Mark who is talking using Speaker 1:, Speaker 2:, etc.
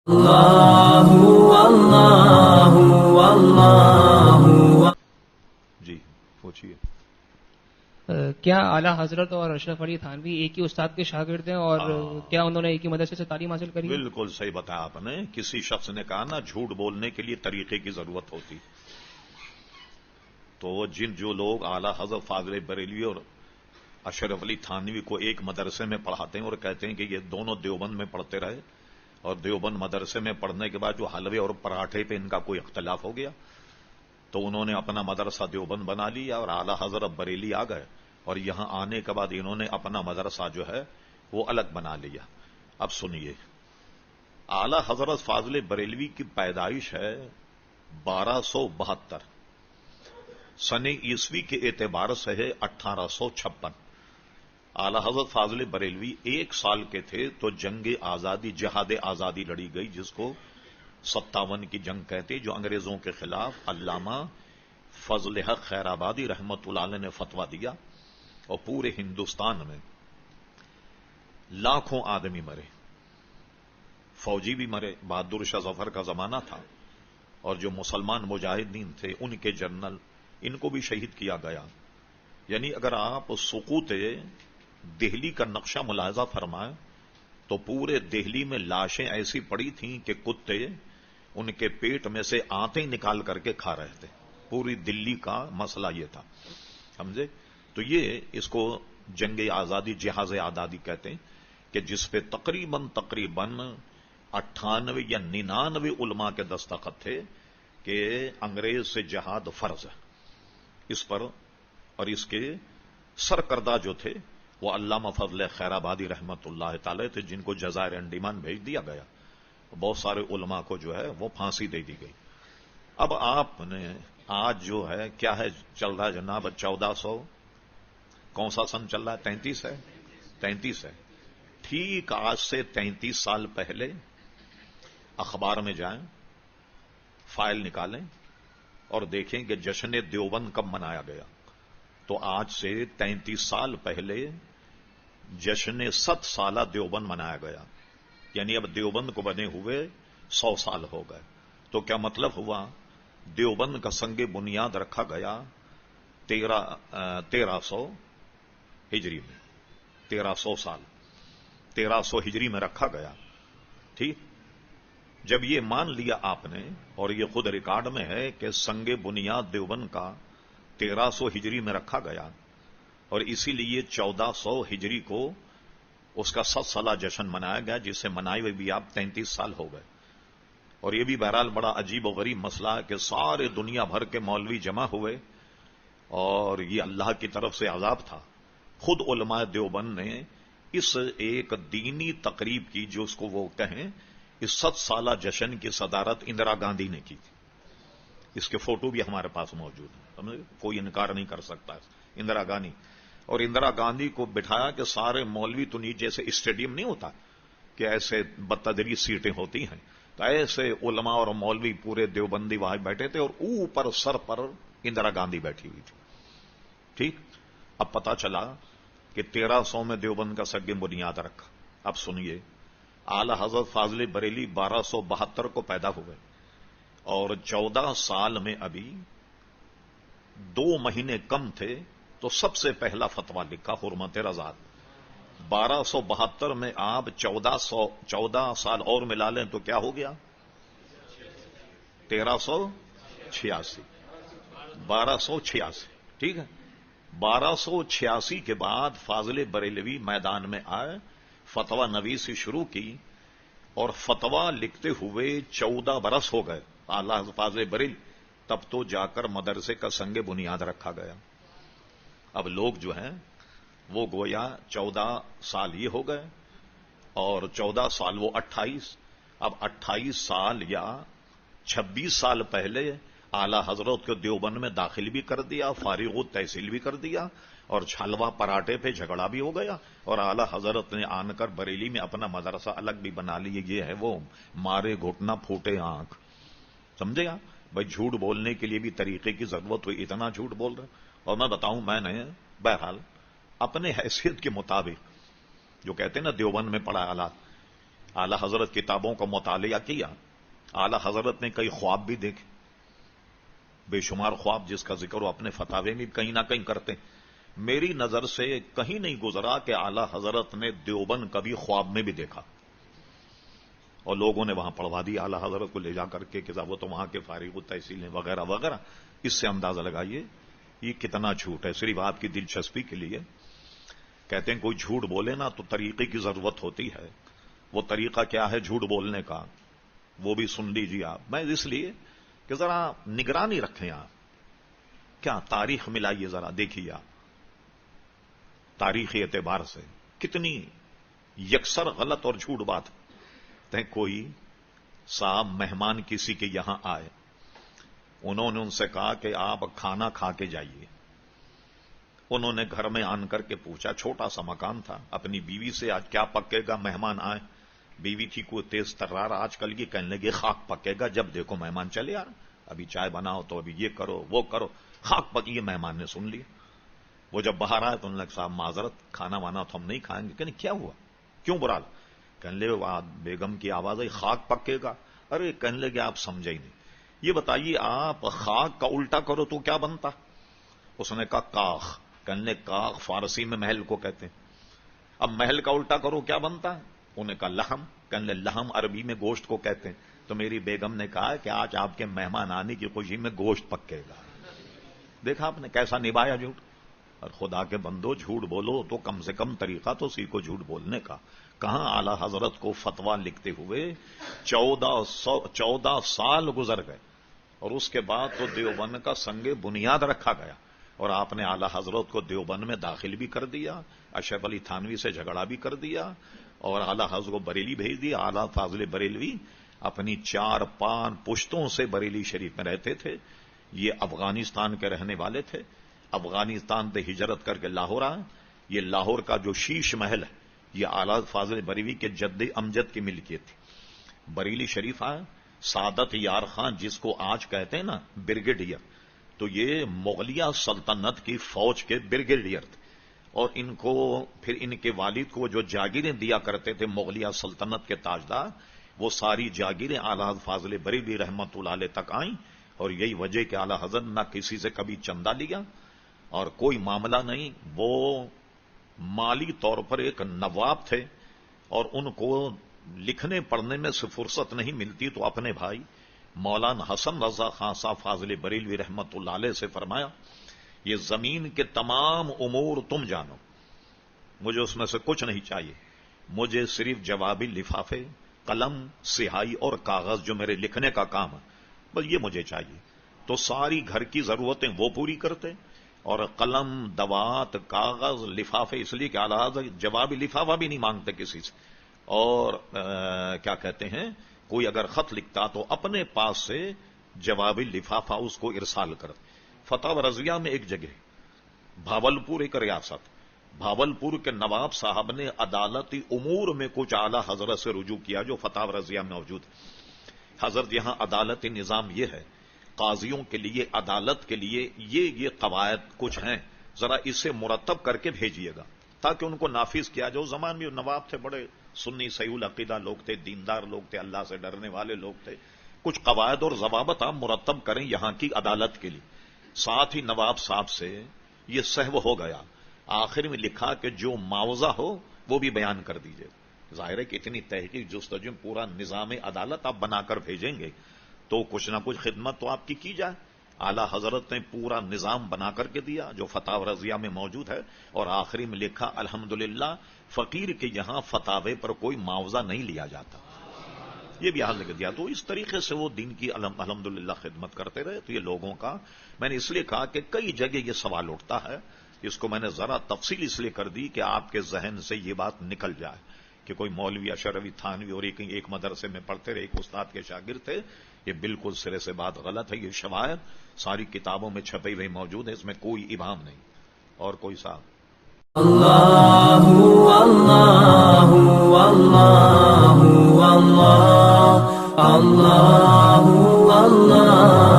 Speaker 1: اللہ اللہ اللہ۔
Speaker 2: جی پوچھیے۔
Speaker 3: کیا اعلیٰ حضرت اور اشرف علی تھانوی ایک ہی استاد کے شاگرد ہیں، اور کیا انہوں نے ایک ہی مدرسے سے تعلیم حاصل کری؟
Speaker 2: بالکل صحیح بتایا آپ نے۔ کسی شخص نے کہا نا جھوٹ بولنے کے لیے طریقے کی ضرورت ہوتی، تو جو لوگ اعلیٰ حضرت فاضل بریلوی اور اشرف علی تھانوی کو ایک مدرسے میں پڑھاتے ہیں اور کہتے ہیں کہ یہ دونوں دیوبند میں پڑھتے رہے، اور دیوبند مدرسے میں پڑھنے کے بعد جو حلوے اور پراٹھے پہ ان کا کوئی اختلاف ہو گیا تو انہوں نے اپنا مدرسہ دیوبند بنا لیا اور اعلیٰ حضرت بریلی آ گئے، اور یہاں آنے کے بعد انہوں نے اپنا مدرسہ جو ہے وہ الگ بنا لیا۔ اب سنیے، اعلیٰ حضرت فاضل بریلوی کی پیدائش ہے 1272، سن عیسوی کے اعتبار سے ہے 1856۔ اعلیٰ حضرت فاضل بریلوی 1 سال کے تھے تو جنگ آزادی، جہاد آزادی لڑی گئی، جس کو 57 کی جنگ کہتے، جو انگریزوں کے خلاف علامہ فضل حق خیر آبادی رحمت اللہ علیہ نے فتویٰ دیا، اور پورے ہندوستان میں لاکھوں آدمی مرے، فوجی بھی مرے، بہادر شاہ ظفر کا زمانہ تھا، اور جو مسلمان مجاہدین تھے ان کے جنرل، ان کو بھی شہید کیا گیا۔ یعنی اگر آپ سقوط دہلی کا نقشہ ملاحظہ فرمائیں تو پورے دہلی میں لاشیں ایسی پڑی تھیں کہ کتے ان کے پیٹ میں سے آنتیں نکال کر کے کھا رہے تھے۔ پوری دلی کا مسئلہ یہ تھا، سمجھے؟ تو یہ اس کو جنگ آزادی، جہاد آزادی کہتے ہیں، کہ جس پہ تقریباً 98 یا 99 علماء کے دستخط تھے کہ انگریز سے جہاد فرض ہے اس پر، اور اس کے سرکردہ جو تھے وہ علامہ فضل خیر آبادی رحمت اللہ تعالی تھے، جن کو جزائر انڈیمان بھیج دیا گیا۔ بہت سارے علماء کو جو ہے وہ پھانسی دے دی گئی۔ اب آپ نے آج جو ہے کیا ہے چل رہا ہے جناب، 1400 کون سا سن چل رہا ہے؟ 33 ہے، 33 ہے۔ ٹھیک آج سے 33 سال پہلے اخبار میں جائیں، فائل نکالیں اور دیکھیں کہ جشن دیوبند کب منایا گیا۔ تو آج سے 33 سال پہلے جشن 100 سالہ دیوبند منایا گیا، یعنی اب دیوبند کو بنے ہوئے 100 سال ہو گئے۔ تو کیا مطلب ہوا؟ دیوبند کا سنگ بنیاد رکھا گیا 1300 ہجری میں، 1300 سال 1300 ہجری میں رکھا گیا، ٹھیک؟ جب یہ مان لیا آپ نے، اور یہ خود ریکارڈ میں ہے کہ سنگ بنیاد دیوبند کا 1300 ہجری میں رکھا گیا، اور اسی لیے 1400 ہجری کو اس کا 100 سالہ جشن منایا گیا، جس سے منائے ہوئے بھی آپ 33 سال ہو گئے۔ اور یہ بھی بہرحال بڑا عجیب و غریب مسئلہ ہے کہ سارے دنیا بھر کے مولوی جمع ہوئے، اور یہ اللہ کی طرف سے عذاب تھا۔ خود علماء دیوبند نے اس ایک دینی تقریب کی، جو اس کو وہ کہیں، اس 100 سالہ جشن کی صدارت اندرا گاندھی نے کی تھی۔ اس کے فوٹو بھی ہمارے پاس موجود ہیں، کوئی انکار نہیں کر سکتا۔ اندرا گاندھی، اور اندرا گاندھی کو بٹھایا کہ سارے مولوی تو نہیں، جیسے اسٹیڈیم نہیں ہوتا کہ ایسے بتدریج سیٹیں ہوتی ہیں، تو ایسے علماء اور مولوی پورے دیوبندی وہاں بیٹھے تھے، اور اوپر سر پر اندرا گاندھی بیٹھی ہوئی تھی، ٹھیک؟ اب پتا چلا کہ 1300 میں دیوبند کا سگ بنیاد رکھا۔ اب سنیے، اعلی حضرت فاضل بریلی 1272 کو پیدا ہوئے، اور 14 سال میں ابھی 2 مہینے کم تھے تو سب سے پہلا فتویٰ لکھا حرمت رضا۔ 1272 میں آپ 14 سال اور ملا لیں تو کیا ہو گیا؟ 1386، 1286، ٹھیک ہے؟ 1286 کے بعد فاضل بریلوی میدان میں آئے، فتویٰ نویسی شروع کی، اور فتویٰ لکھتے ہوئے 14 برس ہو گئے اعلیٰ حضرت فاضل بریلوی، تب تو جا کر مدرسے کا سنگ بنیاد رکھا گیا۔ اب لوگ جو ہیں وہ گویا 14 سال یہ ہو گئے، اور 14 سال وہ 28، اب 28 سال یا 26 سال پہلے اعلی حضرت کو دیوبند میں داخل بھی کر دیا، فارغ التحصیل بھی کر دیا، اور حلوہ پراٹھے پہ جھگڑا بھی ہو گیا، اور اعلی حضرت نے آن کر بریلی میں اپنا مدرسہ الگ بھی بنا لیا۔ یہ ہے وہ مارے گھٹنا پھوٹے آنکھ، سمجھے آپ؟ بھائی جھوٹ بولنے کے لیے بھی طریقے کی ضرورت ہوئی، اتنا جھوٹ بول رہے۔ اور میں بتاؤں، میں نے بہرحال اپنے حیثیت کے مطابق، جو کہتے ہیں نا دیوبند میں پڑھا اعلیٰ، اعلی حضرت کتابوں کا مطالعہ کیا، اعلی حضرت نے کئی خواب بھی دیکھے، بے شمار خواب جس کا ذکر وہ اپنے فتاوے میں کہیں نہ کہیں کرتے ہیں۔ میری نظر سے کہیں نہیں گزرا کہ اعلی حضرت نے دیوبند کبھی خواب میں بھی دیکھا، اور لوگوں نے وہاں پڑھوا دی اعلی حضرت کو لے جا کر کے کہ وہ تو وہاں کے فارغ التحصیل ہیں وغیرہ وغیرہ۔ اس سے اندازہ لگائیے یہ کتنا جھوٹ ہے، صرف آپ کی دلچسپی کے لیے کہتے ہیں کوئی جھوٹ بولے نا تو طریقے کی ضرورت ہوتی ہے، وہ طریقہ کیا ہے جھوٹ بولنے کا وہ بھی سن لیجیے آپ۔ میں اس لیے کہ ذرا نگرانی رکھیں آپ، کیا تاریخ ملائیے ذرا دیکھیے آپ، تاریخی اعتبار سے کتنی یکسر غلط اور جھوٹ بات ہے۔ کوئی صاحب مہمان کسی کے یہاں آئے، انہوں نے ان سے کہا کہ آپ کھانا کھا کے جائیے۔ انہوں نے گھر میں آن کر کے پوچھا، چھوٹا سا مکان تھا، اپنی بیوی سے آج کیا پکے گا مہمان آئے؟ بیوی تھی کوئی تیز ترار آج کل کی، کہنے لگے خاک پکے گا، جب دیکھو مہمان چلے یار، ابھی چائے بناؤ تو ابھی یہ کرو وہ کرو، خاک پکی۔ مہمان نے سن لیا، وہ جب باہر آئے تو انہوں نے کہا صاحب معذرت کھانا وانا تو ہم نہیں کھائیں گے۔ کہنے کیا ہوا، کیوں برا لگا؟ کہنے لگے بیگم کی آواز آئی خاک پکے گا۔ ارے کہنے لگے آپ سمجھے ہی نہیں، یہ بتائیے آپ خاک کا الٹا کرو تو کیا بنتا؟ اس نے کہا کاخ۔ کہنے لگے کاخ فارسی میں محل کو کہتے ہیں، اب محل کا الٹا کرو کیا بنتا ہے؟ انہوں نے کہا لحم۔ کہنے لگے لحم عربی میں گوشت کو کہتے ہیں۔ تو میری بیگم نے کہا کہ آج آپ کے مہمان آنے کی خوشی میں گوشت پکے گا۔ دیکھا آپ نے کیسا نبھایا جھوٹ۔ اور خدا کے بندو جھوٹ بولو تو کم سے کم طریقہ تو سیکھو جھوٹ بولنے کا۔ کہاں اعلی حضرت کو فتویٰ لکھتے ہوئے 14 سال گزر گئے، اور اس کے بعد تو دیوبند کا سنگ بنیاد رکھا گیا، اور آپ نے اعلی حضرت کو دیوبند میں داخل بھی کر دیا، اشرف علی تھانوی سے جھگڑا بھی کر دیا، اور اعلی حضرت کو بریلی بھیج دیا۔ اعلی فاضل بریلوی اپنی 4-5 پشتوں سے بریلی شریف میں رہتے تھے، یہ افغانستان کے رہنے والے تھے، افغانستان سے ہجرت کر کے لاہور آئے۔ یہ لاہور کا جو شیش محل ہے یہ اعلی فاضل بریلوی کے جد امجد کی ملکیت تھی۔ بریلی شریف آئے، سعادت یار خان جس کو آج کہتے ہیں نا بریگیڈیئر، تو یہ مغلیہ سلطنت کی فوج کے بریگیڈیئر تھے، اور ان کو پھر ان کے والد کو جو جاگیریں دیا کرتے تھے مغلیہ سلطنت کے تاجدار، وہ ساری جاگیریں اعلی فاضل بریلوی رحمت اللہ علیہ تک آئیں، اور یہی وجہ کہ اعلی حضرت نہ کسی سے کبھی چندہ لیا اور کوئی معاملہ نہیں۔ وہ مالی طور پر ایک نواب تھے، اور ان کو لکھنے پڑھنے میں سے فرصت نہیں ملتی، تو اپنے بھائی مولانا حسن رضا خان صاحب فاضل بریلوی رحمت اللہ علیہ سے فرمایا یہ زمین کے تمام امور تم جانو، مجھے اس میں سے کچھ نہیں چاہیے، مجھے صرف جوابی لفافے، قلم، سیاہی اور کاغذ جو میرے لکھنے کا کام ہے بس یہ مجھے چاہیے۔ تو ساری گھر کی ضرورتیں وہ پوری کرتے، اور قلم، دوات، کاغذ، لفافے، اس لیے کہ اعلیٰ حضرت جوابی لفافہ بھی نہیں مانگتے کسی سے، اور کیا کہتے ہیں کوئی اگر خط لکھتا تو اپنے پاس سے جوابی لفافہ اس کو ارسال کرتے۔ فتح رضویہ میں ایک جگہ بھاولپور ایک ریاست، بھاولپور کے نواب صاحب نے عدالتی امور میں کچھ اعلیٰ حضرت سے رجوع کیا جو فتح رضویہ میں موجود ہے۔ حضرت یہاں عدالتی نظام یہ ہے، قاضیوں کے لیے، عدالت کے لیے یہ قواعد کچھ ہیں، ذرا اسے مرتب کر کے بھیجیے گا تاکہ ان کو نافذ کیا جائے۔ اس زمان میں نواب تھے، بڑے سنی صحیح العقیدہ لوگ تھے، دیندار لوگ تھے، اللہ سے ڈرنے والے لوگ تھے، کچھ قواعد اور ضوابط آپ مرتب کریں یہاں کی عدالت کے لیے۔ ساتھ ہی نواب صاحب سے یہ سہو ہو گیا، آخر میں لکھا کہ جو معاوضہ ہو وہ بھی بیان کر دیجیے۔ ظاہر ہے کہ اتنی تحقیق جستجو پورا نظام عدالت آپ بنا کر بھیجیں گے تو کچھ نہ کچھ خدمت تو آپ کی جائے۔ اعلیٰ حضرت نے پورا نظام بنا کر کے دیا جو فتح رضیہ میں موجود ہے، اور آخری میں لکھا الحمدللہ فقیر کے یہاں فتاوے پر کوئی معاوضہ نہیں لیا جاتا، یہ بھی حل لکھ دیا۔ تو اس طریقے سے وہ دین کی الحمدللہ خدمت کرتے رہے۔ تو یہ لوگوں کا میں نے اس لیے کہا کہ کئی جگہ یہ سوال اٹھتا ہے، اس کو میں نے ذرا تفصیل اس لیے کر دی کہ آپ کے ذہن سے یہ بات نکل جائے کہ کوئی مولوی اشرف علی تھانوی اور ایک مدرسے میں پڑھتے رہے، ایک استاد کے شاگرد تھے، یہ بالکل سرے سے بات غلط ہے۔ یہ شواہد ساری کتابوں میں چھپی ہوئی موجود ہے، اس میں کوئی ابہام نہیں۔ اور کوئی صاحب
Speaker 1: اللہ اللہ اللہ اللہ اللہ اللہ